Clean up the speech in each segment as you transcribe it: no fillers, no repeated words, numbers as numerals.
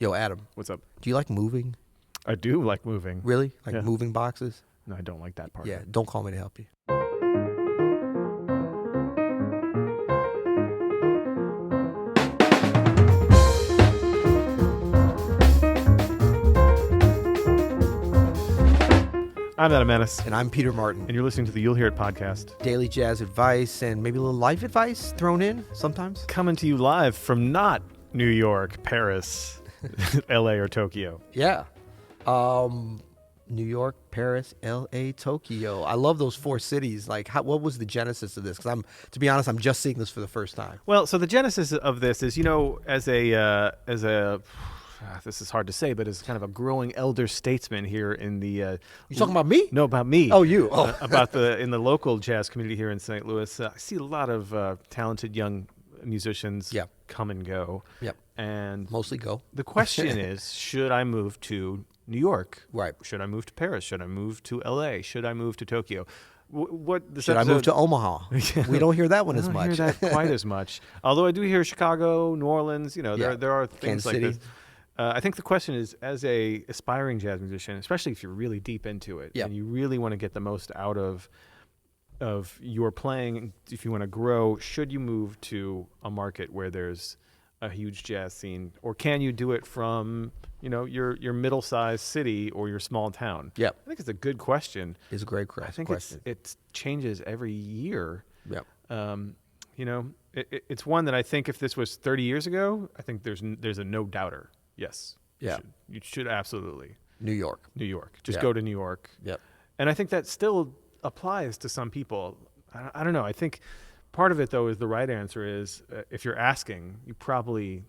Yo, Adam, What's up? do you like moving? I do like moving. Really? Like Yeah. moving boxes? No, I don't like that part. Yeah, don't call me to help you. I'm Adam Maness, And I'm Peter Martin. and you're listening to the You'll Hear It podcast. Daily jazz advice and maybe a little life advice thrown in sometimes. Coming to you live from not New York, Paris, LA, or Tokyo. Yeah. New York, Paris, LA, Tokyo. I love those four cities. Like, what was the genesis of this? Because to be honest, I'm just seeing this for the first time. Well, so the genesis of this is, as a this is hard to say, but as kind of a growing elder statesman here in the. You talking about me? No, about me. Oh, you. Oh. In the local jazz community here in St. Louis. I see a lot of talented young musicians Yep. come and go. Yep. And Mostly go. the question is, should I move to New York? Right. Should I move to Paris? Should I move to LA? Should I move to Tokyo? Should I move to Omaha? We don't hear that one as much. I don't hear that quite as much. Although I do hear Chicago, New Orleans. Yeah. There are things Kansas like City. this. I think the question is, as a aspiring jazz musician, especially if you're really deep into it, Yeah. and you really want to get the most out of your playing, if you want to grow, should you move to a market where there's a huge jazz scene, or can you do it from your middle-sized city or your small town? Yep. I think it's a good question. It's a great I think question. it changes every year. Yep. It's one that I think if this was 30 years ago, I think there's a no doubter. Yes. Yeah. You should absolutely. New York. New York. Just Yeah. go to New York. Yep. And I think that still applies to some people. I don't know. I think part of it, though, is the right answer is if you're asking, you probably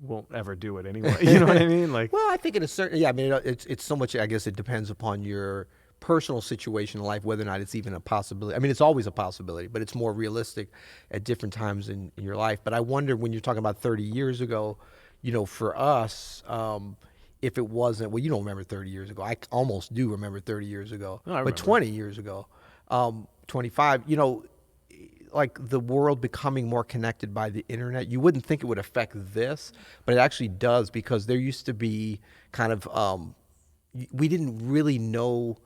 won't ever do it anyway. You know what I mean? Like, Well, I think in a certain, yeah, I mean, it's so much, I guess it depends upon your personal situation in life, whether or not it's even a possibility. I mean, it's always a possibility, but it's more realistic at different times in your life. But I wonder when you're talking about 30 years ago, for us, if it wasn't, well, you don't remember 30 years ago. I almost do remember 30 years ago. No, I but remember. 20 years ago, 25, like the world becoming more connected by the internet, you wouldn't think it would affect this, but it actually does, because there used to be kind of, we didn't really know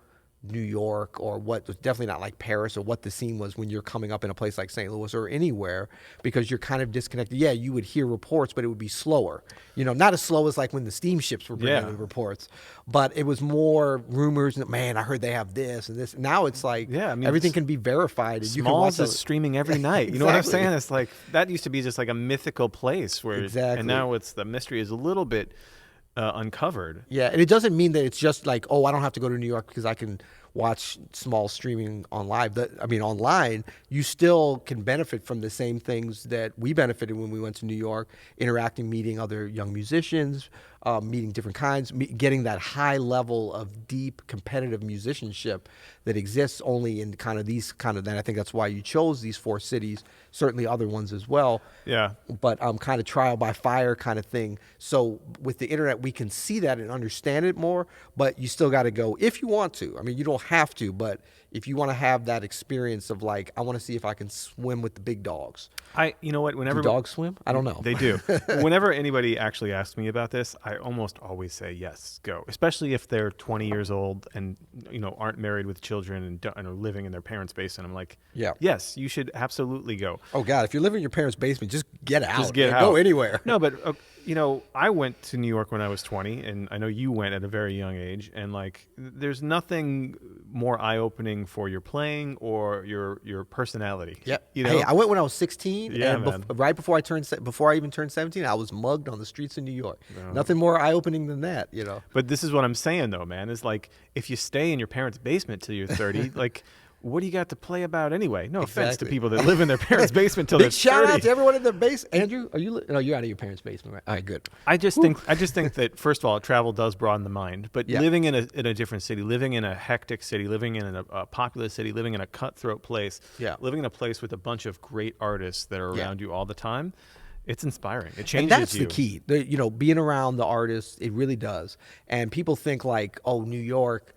New York, or what was definitely not like Paris, or what the scene was when you're coming up in a place like St. Louis or anywhere, because you're kind of disconnected. Yeah, you would hear reports, but it would be slower. Not as slow as like when the steamships were bringing the reports, but it was more rumors. And, man, I heard they have this and this. Now it's like everything can be verified. And you can watch Smalls is streaming every night. You know what I'm Exactly. saying? It's like that used to be just like a mythical place where, Exactly. and now the mystery is a little bit uncovered. Yeah, and it doesn't mean that it's just like, oh, I don't have to go to New York because I can watch small streaming on live. Online, you still can benefit from the same things that we benefited when we went to New York, interacting, meeting other young musicians, meeting different kinds, getting that high level of deep competitive musicianship that exists only in kind of these kind of, then I think that's why you chose these four cities, certainly other ones as well. Yeah. But kind of trial by fire kind of thing. So with the internet, we can see that and understand it more, but you still got to go if you want to. I mean, you don't have to, but if you want to have that experience of like, I want to see if I can swim with the big dogs. Whenever Do dogs swim? I don't know. They do. Whenever anybody actually asks me about this, I almost always say yes, go. Especially if they're 20 years old and aren't married with children and are living in their parents' basement. I'm like, Yeah. yes, you should absolutely go. Oh God, if you're living in your parents' basement, just get out. Just get Man, out. Go anywhere. No, but I went to New York when I was 20, and I know you went at a very young age. And like, there's nothing more eye-opening for your playing or your personality. Yeah. You know? Hey, I went when I was 16, Yeah, and man. right before I even turned 17, I was mugged on the streets of New York. Nothing more eye-opening than that, But this is what I'm saying, though, man, is like, if you stay in your parents' basement till you're 30, like, what do you got to play about anyway? No offense to Exactly. people that live in their parents' basement till they're Big shout 30. out to everyone in their base. Andrew, are you? No, you're out of your parents' basement, right? All right, good. I just think that, first of all, travel does broaden the mind. But Yeah. living in a different city, living in a hectic city, living in a populous city, living in a cutthroat place, Yeah. living in a place with a bunch of great artists that are Yeah. around you all the time, it's inspiring. It changes And that's you. the key. Being around the artists, it really does. And people think like, oh, New York,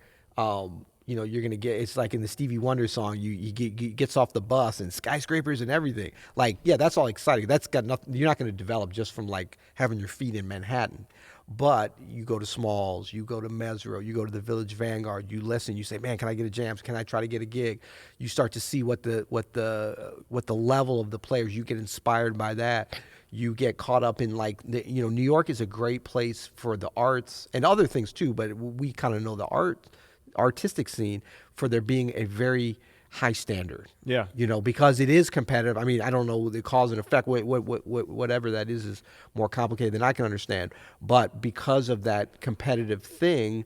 you're gonna get. It's like in the Stevie Wonder song, he gets off the bus and skyscrapers and everything. Like, yeah, that's all exciting. That's got nothing. You're not gonna develop just from like having your feet in Manhattan. But you go to Smalls, you go to Mesro, you go to the Village Vanguard, you listen, you say, man, can I get a jam? Can I try to get a gig? You start to see what the level of the players, you get inspired by that. You get caught up in like, New York is a great place for the arts and other things too, but we kind of know the artistic scene for there being a very high standard. Yeah. Because it is competitive. I mean, I don't know the cause and effect. Whatever that is more complicated than I can understand. But because of that competitive thing,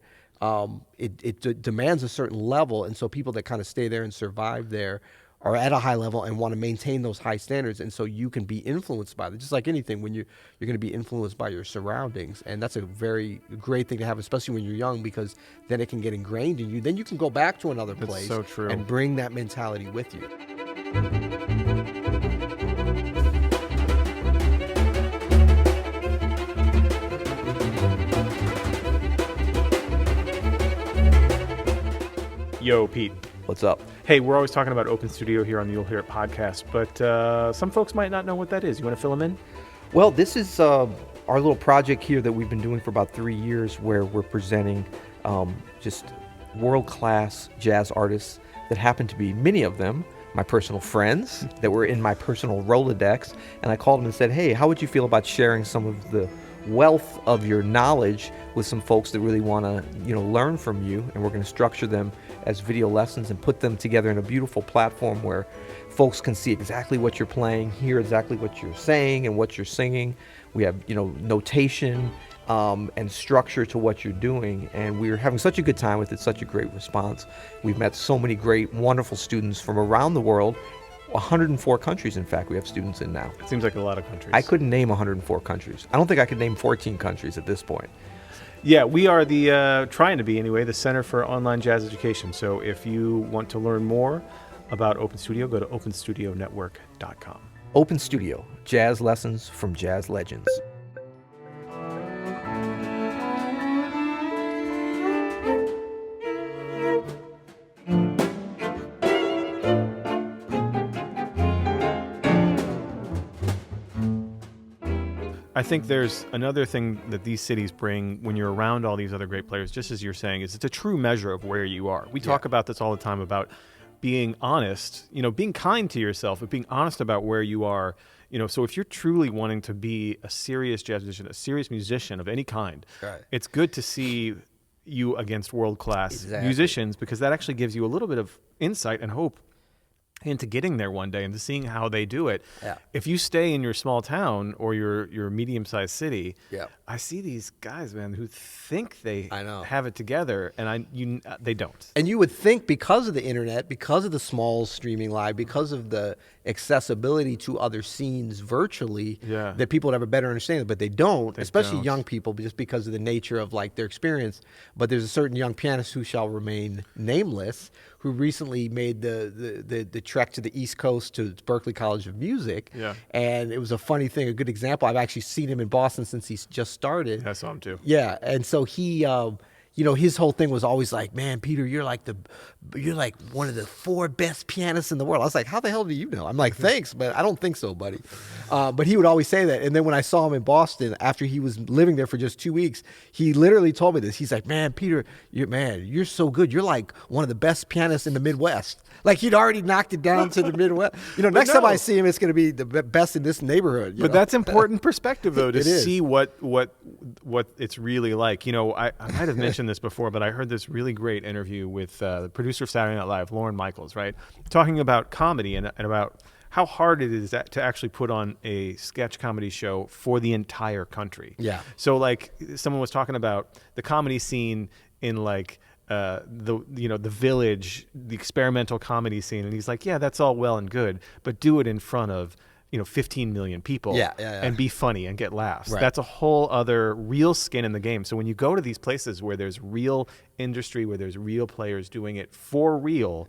it demands a certain level, and so people that kind of stay there and survive there are at a high level and want to maintain those high standards, and so you can be influenced by them. Just like anything, when you're going to be influenced by your surroundings, and that's a very great thing to have, especially when you're young, because then it can get ingrained in you. Then you can go back to another place so true. and bring that mentality with you. Yo, Pete. What's up? Hey, we're always talking about Open Studio here on the You'll Hear It podcast, but some folks might not know what that is. You want to fill them in? Well, this is our little project here that we've been doing for about 3 years, where we're presenting just world-class jazz artists that happen to be, many of them, my personal friends that were in my personal Rolodex. And I called them and said, hey, how would you feel about sharing some of the wealth of your knowledge with some folks that really want to, learn from you? And we're going to structure them as video lessons and put them together in a beautiful platform where folks can see exactly what you're playing, hear exactly what you're saying and what you're singing. We have, notation and structure to what you're doing, and we're having such a good time with it, such a great response. We've met so many great, wonderful students from around the world. 104 countries, in fact, we have students in now. It seems like a lot of countries. I couldn't name 104 countries. I don't think I could name 14 countries at this point. Yeah, we are trying to be anyway, the Center for Online Jazz Education. So if you want to learn more about Open Studio, go to openstudionetwork.com. Open Studio, jazz lessons from jazz legends. I think there's another thing that these cities bring when you're around all these other great players, just as you're saying, is it's a true measure of where you are. We talk about this all the time about being honest, being kind to yourself, but being honest about where you are. So if you're truly wanting to be a serious jazz musician, a serious musician of any kind, right, it's good to see you against world-class musicians, because that actually gives you a little bit of insight and hope into getting there one day and to seeing how they do it. Yeah. If you stay in your small town or your medium-sized city, I see these guys, man, who think they have it together, and they don't. And you would think, because of the internet, because of the small streaming live, because of the accessibility to other scenes virtually, that people would have a better understanding, but they don't, especially young people, just because of the nature of like their experience. But there's a certain young pianist who shall remain nameless, who recently made the trek to the East Coast to Berklee College of Music. Yeah. And it was a funny thing, a good example. I've actually seen him in Boston since he's just started. I saw him too. Yeah. And so he, his whole thing was always like, man, Peter, you're like one of the 4 best pianists in the world. I was like, how the hell do you know? I'm like, thanks, but I don't think so, buddy. But he would always say that. And then when I saw him in Boston, after he was living there for just 2 weeks, he literally told me this. He's like, man, Peter, you're so good. You're like one of the best pianists in the Midwest. Like, he'd already knocked it down to the Midwest. Next time I see him, it's going to be the best in this neighborhood. But that's important perspective, though, to see what it's really like. I might have mentioned this before, but I heard this really great interview with the producer of Saturday Night Live, Lauren Michaels, right? Talking about comedy and about how hard it is to actually put on a sketch comedy show for the entire country. Yeah. So, like, someone was talking about the comedy scene in, like, the Village, the experimental comedy scene, and he's like, yeah, that's all well and good, but do it in front of 15 million people and be funny and get laughs. Right. That's a whole other real skin in the game. So when you go to these places where there's real industry, where there's real players doing it for real,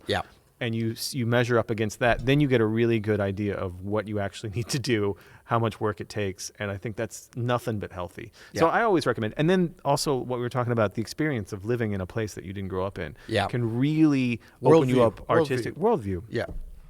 and you measure up against that, then you get a really good idea of what you actually need to do, how much work it takes, and I think that's nothing but healthy. Yeah. So I always recommend. And then also what we were talking about, the experience of living in a place that you didn't grow up in can really open you up artistic worldview. Yeah.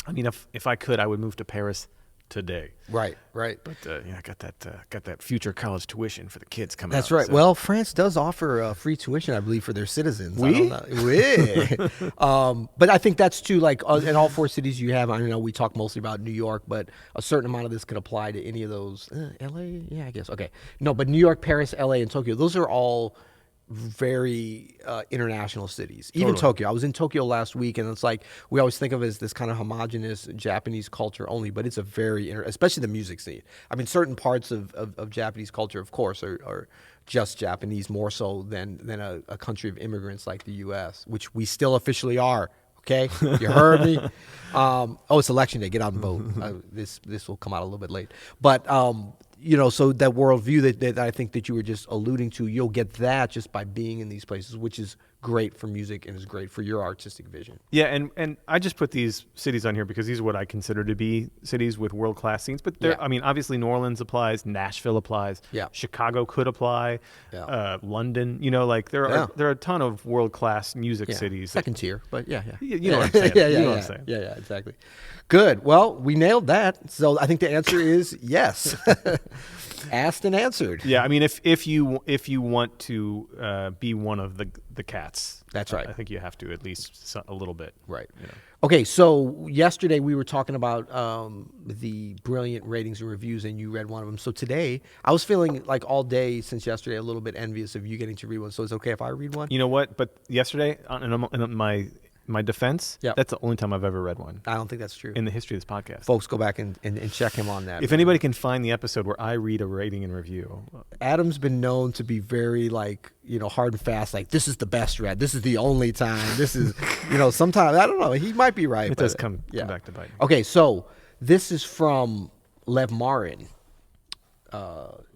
I mean, if I could, I would move to Paris today. Right. But yeah, I got that future college tuition for the kids coming. That's up, right. so. Well, France does offer free tuition, I believe, for their citizens. I Oui? don't know. Oui. But I think that's too, like, in all four cities you have, I know we talk mostly about New York, but a certain amount of this could apply to any of those. LA? Yeah, I guess. Okay. No, but New York, Paris, LA, and Tokyo, those are all very international cities. Even Totally. Tokyo. I was in Tokyo last week, and it's like we always think of it as this kind of homogenous Japanese culture only, but it's a very, especially the music scene. I mean, certain parts of Japanese culture, of course, are just Japanese more so than a country of immigrants like the U.S., which we still officially are. Okay, you heard me. It's election day. Get out and vote. This will come out a little bit late, but so that worldview that I think that you were just alluding to, you'll get that just by being in these places, which is great for music and is great for your artistic vision. Yeah, and I just put these cities on here because these are what I consider to be cities with world-class scenes. But I mean, obviously New Orleans applies, Nashville applies, Chicago could apply, London. There are a ton of world-class music cities. Second tier, but yeah. You know what I'm saying. You know what I'm saying. Yeah, exactly. Good. Well, we nailed that. So I think the answer is yes. Asked and answered. Yeah, I mean, if you want to be one of the cats, that's right. I think you have to at least a little bit. Right. Okay, so yesterday we were talking about the brilliant ratings and reviews, and you read one of them. So today, I was feeling like all day since yesterday a little bit envious of you getting to read one. So it's okay if I read one? You know what? But yesterday, in my defense, that's the only time I've ever read one. I don't think that's true. In the history of this podcast. Folks, go back and check him on that. If anybody can find the episode where I read a rating and review. Adam's been known to be very, hard and fast, like, this is the best read. This is the only time. This is, sometimes, I don't know. He might be right. It does come back to bite me. Okay, so this is from Lev Marin.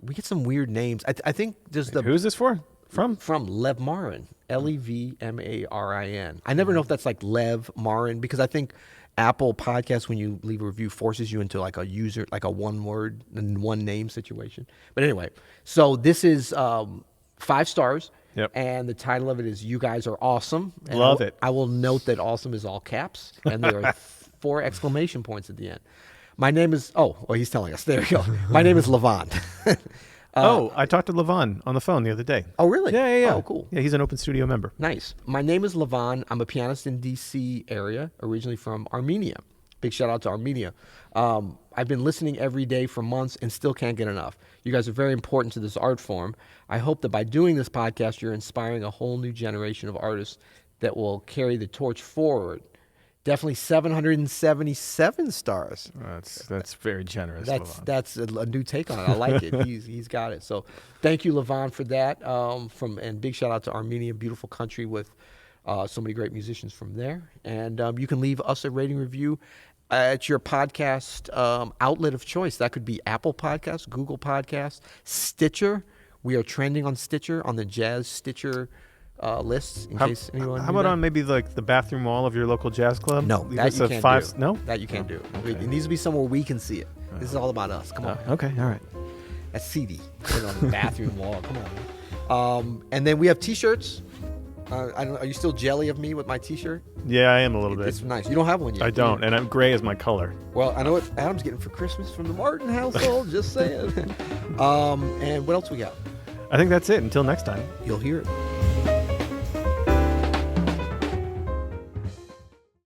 We get some weird names. I think there's the... Who's this for? From Lev Marin. Levmarin. I never know if that's like Lev Marin, because I think Apple Podcasts, when you leave a review, forces you into like a user, like a one word and one name situation. But anyway, so this is 5 stars. Yep. And the title of it is "You Guys Are Awesome." And Love it. I will note that "awesome" is all caps, and there are 4 exclamation points at the end. My name is... he's telling us. There we go. My name is Levant. I talked to Levon on the phone the other day. Oh, really? Yeah. Oh, cool. Yeah, he's an Open Studio member. Nice. My name is Levon. I'm a pianist in D.C. area, originally from Armenia. Big shout out to Armenia. I've been listening every day for months and still can't get enough. You guys are very important to this art form. I hope that by doing this podcast, you're inspiring a whole new generation of artists that will carry the torch forward. Definitely 777 stars. That's very generous. That's a new take on it. I like it. He's got it. So thank you, Levon, for that. And big shout out to Armenia, beautiful country with so many great musicians from there. And you can leave us a rating review at your podcast outlet of choice. That could be Apple Podcasts, Google Podcasts, Stitcher. We are trending on Stitcher, on the Jazz Stitcher lists, in case anyone. How about on maybe like the bathroom wall of your local jazz club? No, that you can't do. No, that you can't do. Okay. It needs to be somewhere we can see it. This is all about us. Come on. Okay, all right. That's CD. Put it on the bathroom wall. Come on. And then we have T-shirts. Are you still jelly of me with my T-shirt? Yeah, I am a little bit. It's nice. You don't have one yet. I don't, and gray is my color. Well, I know what Adam's getting for Christmas from the Martin household. Just saying. And what else we got? I think that's it. Until next time. You'll hear it.